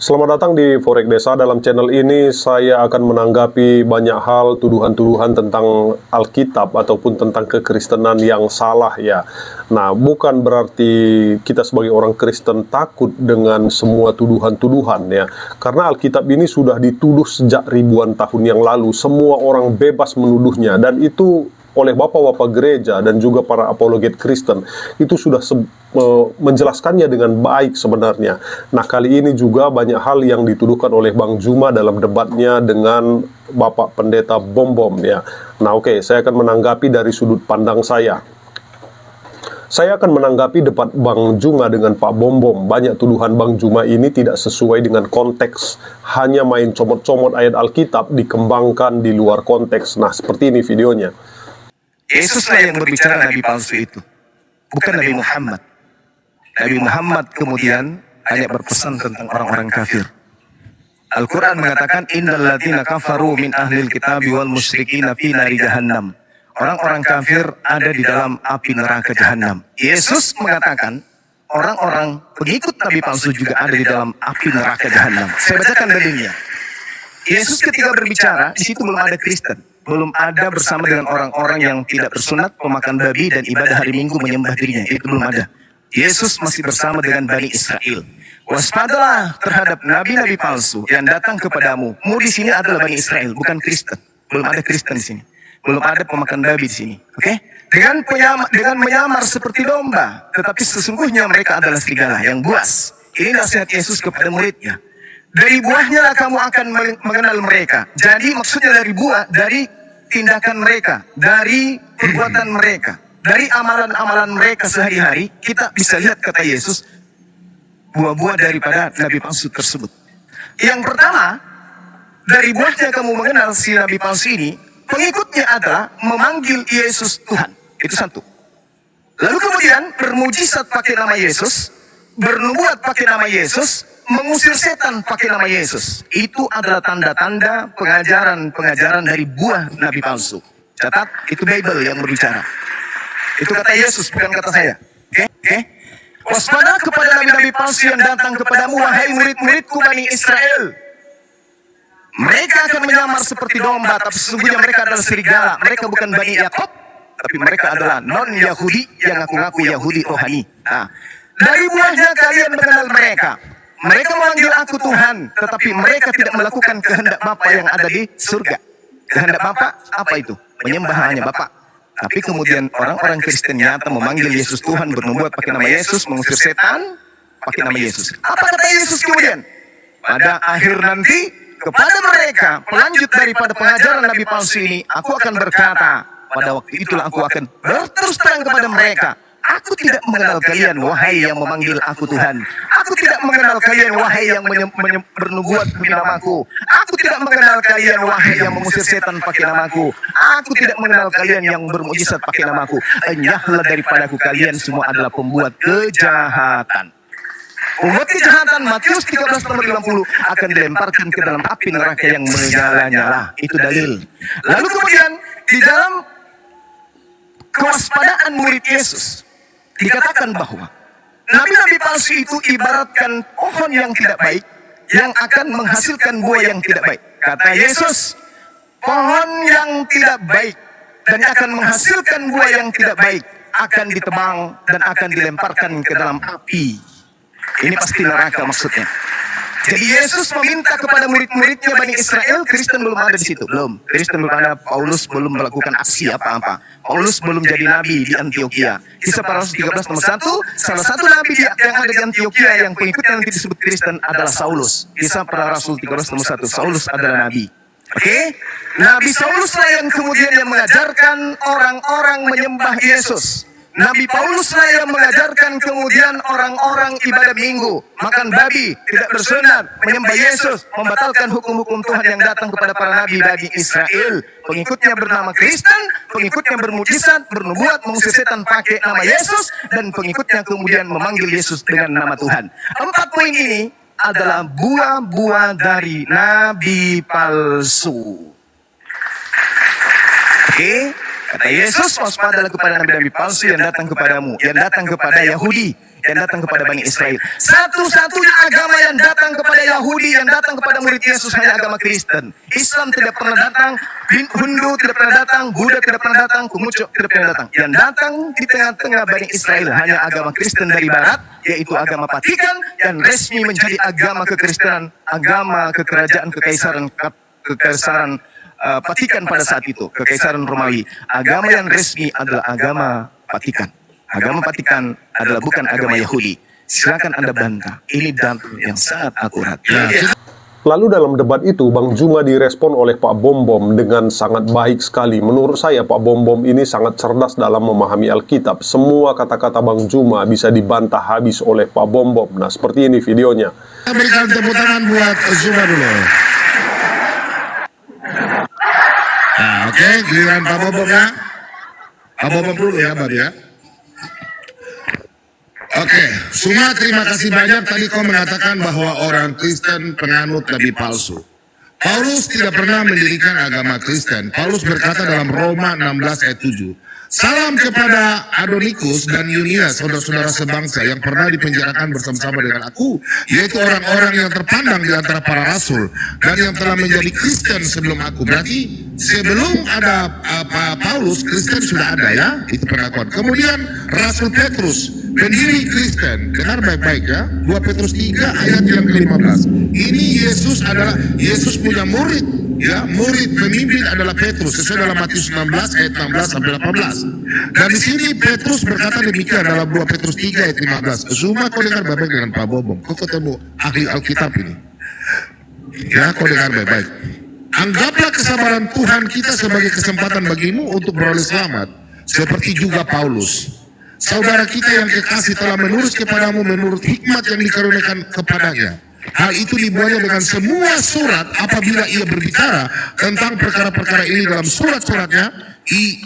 Selamat datang di Forek Desa. Dalam channel ini saya akan menanggapi banyak hal, tuduhan-tuduhan tentang Alkitab ataupun tentang kekristenan yang salah ya. Nah, bukan berarti kita sebagai orang Kristen takut dengan semua tuduhan-tuduhan ya. Karena Alkitab ini sudah dituduh sejak ribuan tahun yang lalu. Semua orang bebas menuduhnya, dan itu oleh bapak-bapak gereja dan juga para apologet Kristen itu sudah menjelaskannya dengan baik sebenarnya. Nah, kali ini juga banyak hal yang dituduhkan oleh Bang Juma dalam debatnya dengan Bapak Pendeta Bom ya. Nah, oke, saya akan menanggapi dari sudut pandang saya. Saya akan menanggapi debat Bang Juma dengan Pak Bom. Banyak tuduhan Bang Juma ini tidak sesuai dengan konteks, hanya main comot-comot ayat Alkitab dikembangkan di luar konteks. Nah, seperti ini videonya. Yesuslah yang berbicara nabi palsu itu, bukan Nabi Muhammad. Nabi Muhammad kemudian hanya berpesan tentang orang-orang kafir. Al-Quran mengatakan, Innal ladzina kafaru min ahlil kitabi wal musyrikina fi nari jahannam. Orang-orang kafir ada di dalam api neraka jahannam. Yesus mengatakan, orang-orang pengikut nabi palsu juga ada di dalam api neraka jahannam. Saya bacakan dalilnya. Yesus ketika berbicara, di situ belum ada Kristen. Belum ada bersama dengan orang-orang yang tidak bersunat, pemakan babi, dan ibadah hari Minggu menyembah dirinya. Itu belum ada. Yesus masih bersama dengan Bani Israel. Waspadalah terhadap nabi-nabi palsu yang datang kepadamu. Mu di sini adalah Bani Israel, bukan Kristen. Belum ada Kristen di sini. Belum ada pemakan babi di sini. Oke? Dengan menyamar seperti domba, tetapi sesungguhnya mereka adalah serigala yang buas. Ini nasihat Yesus kepada muridnya. Dari buahnya lah kamu akan mengenal mereka. Jadi maksudnya dari buah, dari tindakan mereka, dari perbuatan mereka, dari amalan-amalan mereka sehari-hari, kita bisa lihat, kata Yesus, buah-buah daripada nabi palsu tersebut. Yang pertama, dari buahnya kamu mengenal si nabi palsu ini, pengikutnya adalah memanggil Yesus Tuhan. Itu satu. Lalu kemudian bermujizat pakai nama Yesus, bernubuat pakai nama Yesus, mengusir setan pakai nama Yesus. Itu adalah tanda-tanda pengajaran dari buah nabi palsu. Catat, itu Bible yang berbicara. Itu kata Yesus, bukan kata saya. Oke? Waspada kepada nabi-nabi palsu yang datang kepadamu, wahai murid-muridku Bani Israel. Mereka akan menyamar seperti domba, tapi sesungguhnya mereka adalah serigala. Mereka bukan Bani Yakob, tapi mereka adalah non-Yahudi yang ngaku-ngaku Yahudi rohani. Nah, dari buahnya kalian mengenal mereka. Mereka memanggil aku Tuhan, tetapi mereka tidak melakukan kehendak Bapa yang ada di surga. Kehendak Bapa apa itu? Menyembah hanya Bapa. Tapi kemudian orang-orang Kristen nyata memanggil Yesus Tuhan, bernubuat pakai nama Yesus, mengusir setan pakai nama Yesus. Apa kata Yesus kemudian? Pada akhir nanti, kepada mereka, pelanjut daripada pengajaran nabi palsu ini, aku akan berkata, pada waktu itulah aku akan berterus terang kepada mereka, aku tidak mengenal kalian, wahai yang memanggil aku Tuhan. Aku tidak mengenal kalian, wahai yang bernubuat demi namaku. Aku tidak mengenal kalian, wahai yang mengusir setan pakai namaku. Aku tidak mengenal kalian yang bermujizat pakai namaku. Enyahlah daripadaku, kalian semua adalah pembuat kejahatan. Pembuat kejahatan, Matius 13 nomor 50, akan dilemparkan ke dalam api neraka yang menyala-nyala. Itu dalil. Lalu kemudian, di dalam kewaspadaan murid Yesus, dikatakan bahwa nabi-nabi palsu itu ibaratkan pohon yang tidak baik yang akan menghasilkan buah yang tidak baik. Kata Yesus, pohon yang tidak baik dan akan menghasilkan buah yang tidak baik akan ditebang dan akan dilemparkan ke dalam api. Ini pasti neraka maksudnya. Jadi Yesus meminta kepada murid-muridnya Bani Israel. Kristen belum ada di situ, belum. Kristen belum ada. Paulus belum melakukan aksi apa-apa. Paulus belum jadi nabi di Antioquia. Kisah para Rasul 13 nomor 1, salah satu nabi yang ada di Antioquia yang pengikutnya nanti disebut Kristen adalah Saulus. Kisah para Rasul 13 nomor 1, Saulus adalah nabi. Oke? Nabi Saulus lah yang kemudian yang mengajarkan orang-orang menyembah Yesus. Nabi Paulus lah yang mengajarkan kemudian orang-orang ibadah minggu, makan babi, tidak bersunat, menyembah Yesus, membatalkan hukum-hukum Tuhan yang datang kepada para nabi Bani Israel. Pengikutnya bernama Kristen, pengikutnya bermujizat, bernubuat, mengusir setan pakai nama Yesus, dan pengikutnya kemudian memanggil Yesus dengan nama Tuhan. 4 poin ini adalah buah-buah dari nabi palsu. Oke? Kata Yesus, waspadalah kepada nabi-nabi palsu yang datang kepadamu, yang datang kepada Yahudi, yang datang kepada Bani Israel. Satu-satunya agama yang datang kepada Yahudi, yang datang kepada murid Yesus hanya agama Kristen. Islam tidak pernah datang, Hindu tidak pernah datang, Buddha tidak pernah datang, Konghucu tidak pernah datang. Yang datang di tengah-tengah Bani Israel hanya agama Kristen dari Barat, yaitu agama Vatikan, dan resmi menjadi agama kekristenan, agama kekerajaan kekaisaran Vatikan pada saat itu, kekaisaran Romawi. Agama yang resmi adalah agama Vatikan. Agama Vatikan adalah bukan agama Yahudi. Silakan Anda bantah. Ini data yang sangat akurat. Lalu dalam debat itu, Bang Juma direspon oleh Pak Bom Bom dengan sangat baik sekali. Menurut saya, Pak Bom Bom ini sangat cerdas dalam memahami Alkitab. Semua kata-kata Bang Juma bisa dibantah habis oleh Pak Bom Bom. Nah, seperti ini videonya. Kita berikan tepuk tangan buat Zuma dulu. Nah, oke, giliran Pak Bom Bom ya. Pak Bom Bom dulu ya, Bab ya. Oke, Suma, terima kasih banyak. Tadi kau mengatakan bahwa orang Kristen penganut nabi palsu. Paulus tidak pernah mendirikan agama Kristen. Paulus berkata dalam Roma 16 ayat 7, salam kepada Adonikus dan Yunia, saudara-saudara sebangsa yang pernah dipenjarakan bersama-sama dengan aku, yaitu orang-orang yang terpandang di antara para rasul dan yang telah menjadi Kristen sebelum aku. Berarti sebelum ada Paulus, Kristen sudah ada ya, itu pengakuan. Kemudian Rasul Petrus, pendiri Kristen, dengar baik-baik ya, 2 Petrus 3 ayat yang ke-15. Ini Yesus punya murid, ya, murid pemimpin adalah Petrus, sesuai dalam Matius 16 ayat 16 sampai 18. Dan di sini Petrus berkata demikian dalam 2 Petrus 3 ayat 15. Semua kau dengar baik-baik dengan Pak Bobong, kau ketemu ahli Alkitab ini. Ya, kau dengar baik-baik. Anggaplah kesabaran Tuhan kita sebagai kesempatan bagimu untuk beroleh selamat, seperti juga Paulus. Saudara kita yang kekasih telah menulis kepadamu menurut hikmat yang dikaruniakan kepadanya. Hal itu dibuatnya dengan semua surat apabila ia berbicara tentang perkara-perkara ini dalam surat-suratnya.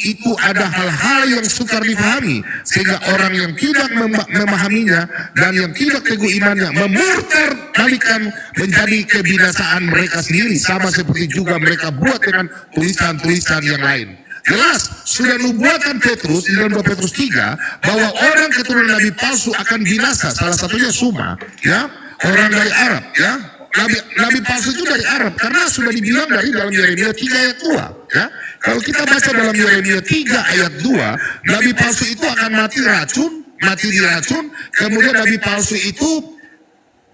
Itu ada hal-hal yang sukar dipahami, sehingga orang yang tidak memahaminya dan yang tidak teguh imannya memurtadkan menjadi kebinasaan mereka sendiri, sama seperti juga mereka buat dengan tulisan-tulisan yang lain. Jelas, sudah nubuatan Petrus di dalam 2 Petrus 3 bahwa orang keturunan nabi palsu akan binasa. Salah satunya Suma, ya, orang dari Arab, ya. Nabi palsu itu dari Arab karena sudah dibilang dari dalam Yeremia 3 ayat 2, ya. Kalau kita baca dalam Yeremia 3 ayat 2, nabi palsu itu akan mati diracun, kemudian nabi palsu itu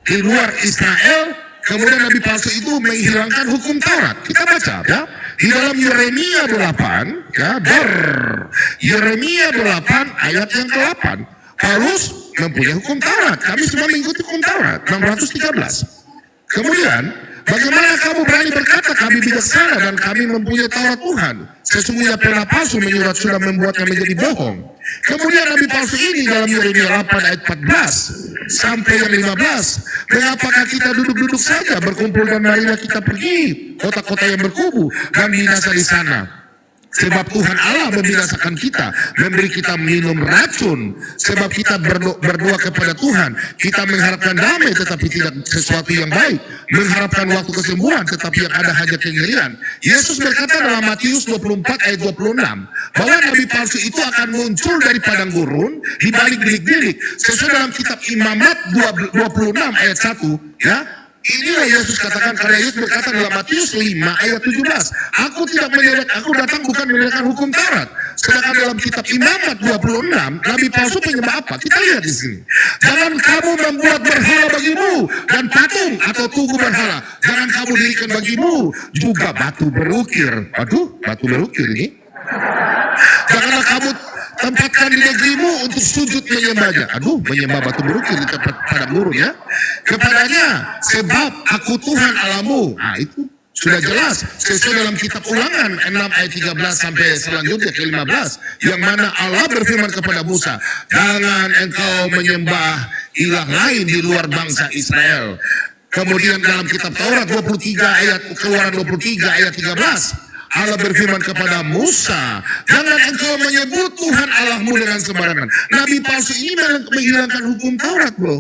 di luar Israel, kemudian nabi palsu itu menghilangkan hukum Taurat. Kita baca, ya. Di dalam Yeremia 8, ya, Yeremia 8 ayat yang ke-8, Paulus mempunyai hukum Taurat. Kami semua mengikuti hukum Taurat 613. Kemudian, bagaimana kamu berani berkata kami bijaksana dan kami mempunyai Taurat Tuhan? Sesungguhnya pernah palsu menyurat sudah membuatnya menjadi bohong. Kemudian nabi palsu ini dalam Yeremia 8 ayat 14 sampai yang 15. Mengapakah kita duduk-duduk saja berkumpul dan marilah kita pergi kota-kota yang berkubu dan binasa di sana. Sebab Tuhan Allah membinasakan kita, memberi kita minum racun. Sebab kita berdoa kepada Tuhan, kita mengharapkan damai tetapi tidak sesuatu yang baik, mengharapkan waktu kesembuhan tetapi yang ada hanya kengerian. Yesus berkata dalam Matius 24 ayat 26 bahwa nabi palsu itu akan muncul dari padang gurun di balik bilik-bilik, sesuai dalam kitab Imamat 26 ayat 1, ya. Inilah Yesus katakan, karena Yesus berkata dalam Matius 5 ayat 17, aku datang bukan menegakkan hukum Taurat. Sedangkan dalam kitab Imamat 26, nabi palsu penyembah apa? Kita lihat di sini. Jangan kamu membuat berhala bagimu dan patung atau tugu berhala. Jangan kamu dirikan bagimu juga batu berukir. Aduh, batu berukir ini. Janganlah kamu tempatkan di negerimu untuk sujud menyembahnya. Aduh, menyembah batu berukir di tempat padang gurun, ya. Kepadanya, sebab aku Tuhan Allahmu. Nah, itu sudah jelas sesuai dalam kitab Ulangan 6 ayat 13 sampai selanjutnya ke 15, yang mana Allah berfirman kepada Musa, jangan engkau menyembah ilah lain di luar bangsa Israel. Kemudian dalam kitab Taurat 23 ayat Keluaran 23 ayat 13, Allah berfirman kepada Musa, jangan engkau menyebut Tuhan Allahmu dengan sembarangan. Nabi palsu ini menghilangkan hukum Taurat, bro.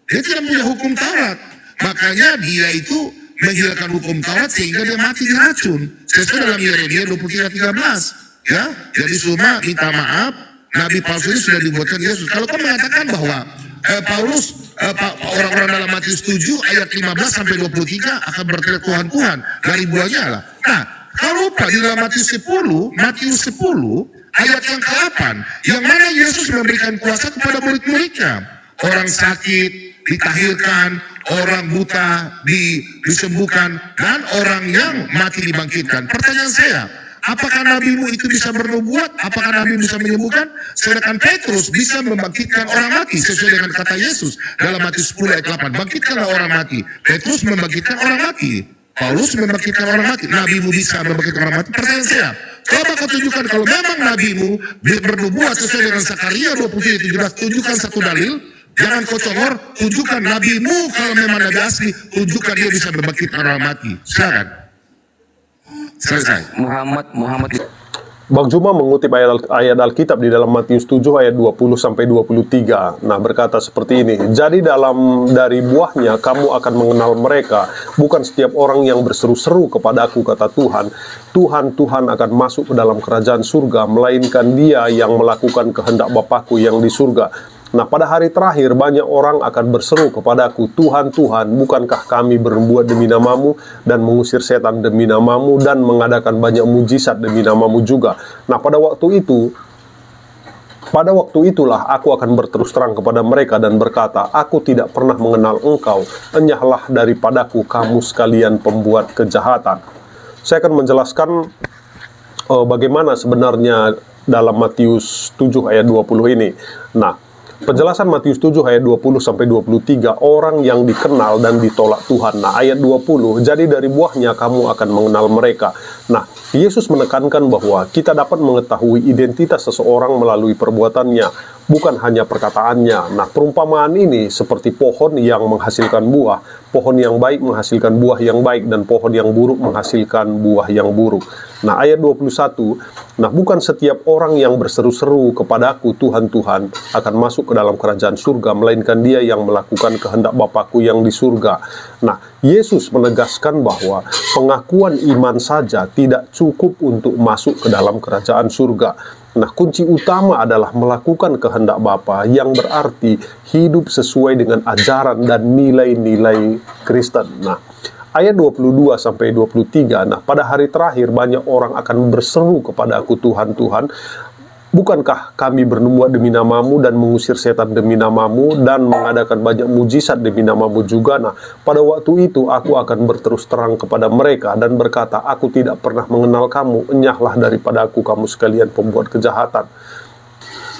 Dia tidak punya hukum Taurat. Makanya dia itu menghilangkan hukum Taurat sehingga dia mati diracun. Sesuai dalam Yeremia 23:13. Ya, jadi semua minta maaf. Nabi palsu ini sudah dibuatkan Yesus. Kalau kau mengatakan bahwa orang-orang dalam Matius 7 ayat 15 sampai 23 akan berteriak Tuhan, Tuhan, dari buahnya lah. Nah, kalau lupa di dalam Matius 10 ayat yang ke-8, yang mana Yesus memberikan kuasa kepada murid-muridnya. Orang sakit ditahirkan, orang buta disembuhkan, dan orang yang mati dibangkitkan. Pertanyaan saya, apakah nabimu itu bisa bernubuat? Apakah nabi bisa menyembuhkan? Sedangkan Petrus bisa membangkitkan orang mati sesuai dengan kata Yesus dalam Matius 10 ayat 8. Bangkitkanlah orang mati. Petrus membangkitkan orang mati. Paulus membangkitkan orang mati. Nabimu bisa membangkitkan orang mati. Pertanyaan saya, coba kau tunjukkan kalau memang nabimu bernubuat sesuai dengan Zakaria 23:17. Tunjukkan satu dalil. Jangan kau congor. Tunjukkan nabimu kalau memang nabi asli. Tunjukkan dia bisa membangkitkan orang mati. Silakan. Selesai. Muhammad. Bang Juma mengutip ayat Alkitab di dalam Matius 7 ayat 20 sampai 23. Nah, berkata seperti ini. Jadi dari buahnya kamu akan mengenal mereka. Bukan setiap orang yang berseru-seru kepadaku, kata Tuhan, Tuhan, Tuhan akan masuk ke dalam kerajaan surga, melainkan dia yang melakukan kehendak Bapakku yang di surga. Nah, pada hari terakhir banyak orang akan berseru kepadaku, Tuhan, Tuhan, bukankah kami berbuat demi namamu dan mengusir setan demi namamu dan mengadakan banyak mujizat demi namamu juga. Nah, pada waktu itulah aku akan berterus terang kepada mereka dan berkata, aku tidak pernah mengenal engkau, enyahlah daripadaku kamu sekalian pembuat kejahatan. Saya akan menjelaskan bagaimana sebenarnya dalam Matius 7 ayat 20 ini. Nah, penjelasan Matius 7 ayat 20 sampai 23, orang yang dikenal dan ditolak Tuhan. Nah, ayat 20, jadi dari buahnya kamu akan mengenal mereka. Nah, Yesus menekankan bahwa kita dapat mengetahui identitas seseorang melalui perbuatannya, bukan hanya perkataannya. Nah, perumpamaan ini seperti pohon yang menghasilkan buah, pohon yang baik menghasilkan buah yang baik, dan pohon yang buruk menghasilkan buah yang buruk. Nah, ayat 21, nah bukan setiap orang yang berseru-seru kepadaku, Tuhan, Tuhan, akan masuk ke dalam kerajaan surga, melainkan dia yang melakukan kehendak Bapakku yang di surga. Nah, Yesus menegaskan bahwa pengakuan iman saja tidak cukup untuk masuk ke dalam kerajaan surga. Nah, kunci utama adalah melakukan kehendak Bapa, yang berarti hidup sesuai dengan ajaran dan nilai-nilai Kristen. Nah, ayat 22 sampai 23, nah pada hari terakhir banyak orang akan berseru kepada aku, Tuhan, Tuhan, bukankah kami bernubuat demi namamu dan mengusir setan demi namamu dan mengadakan banyak mujizat demi namamu juga. Nah, pada waktu itu aku akan berterus terang kepada mereka dan berkata, aku tidak pernah mengenal kamu, enyahlah daripada aku kamu sekalian pembuat kejahatan.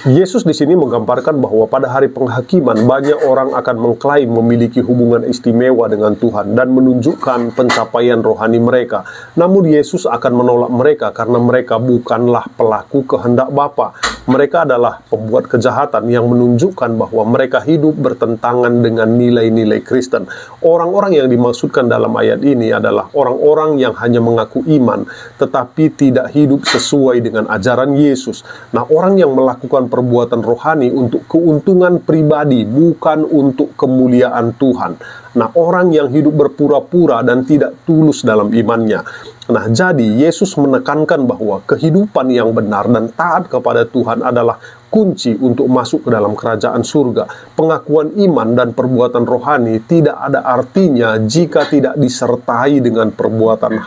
Yesus di sini menggambarkan bahwa pada hari penghakiman banyak orang akan mengklaim memiliki hubungan istimewa dengan Tuhan dan menunjukkan pencapaian rohani mereka. Namun Yesus akan menolak mereka karena mereka bukanlah pelaku kehendak Bapa. Mereka adalah pembuat kejahatan yang menunjukkan bahwa mereka hidup bertentangan dengan nilai-nilai Kristen. Orang-orang yang dimaksudkan dalam ayat ini adalah orang-orang yang hanya mengaku iman tetapi tidak hidup sesuai dengan ajaran Yesus. Nah, orang yang melakukan perbuatan rohani untuk keuntungan pribadi, bukan untuk kemuliaan Tuhan. Nah, orang yang hidup berpura-pura dan tidak tulus dalam imannya. Nah, jadi Yesus menekankan bahwa kehidupan yang benar dan taat kepada Tuhan adalah kunci untuk masuk ke dalam kerajaan surga. Pengakuan iman dan perbuatan rohani tidak ada artinya jika tidak disertai dengan perbuatan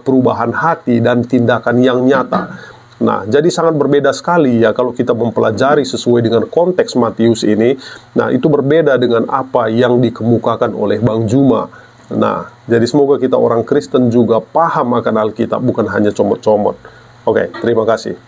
perubahan hati dan tindakan yang nyata. Nah, jadi sangat berbeda sekali ya kalau kita mempelajari sesuai dengan konteks Matius ini. Nah, itu berbeda dengan apa yang dikemukakan oleh Bang Juma. Nah, jadi semoga kita orang Kristen juga paham akan Alkitab, bukan hanya comot-comot. Oke, terima kasih.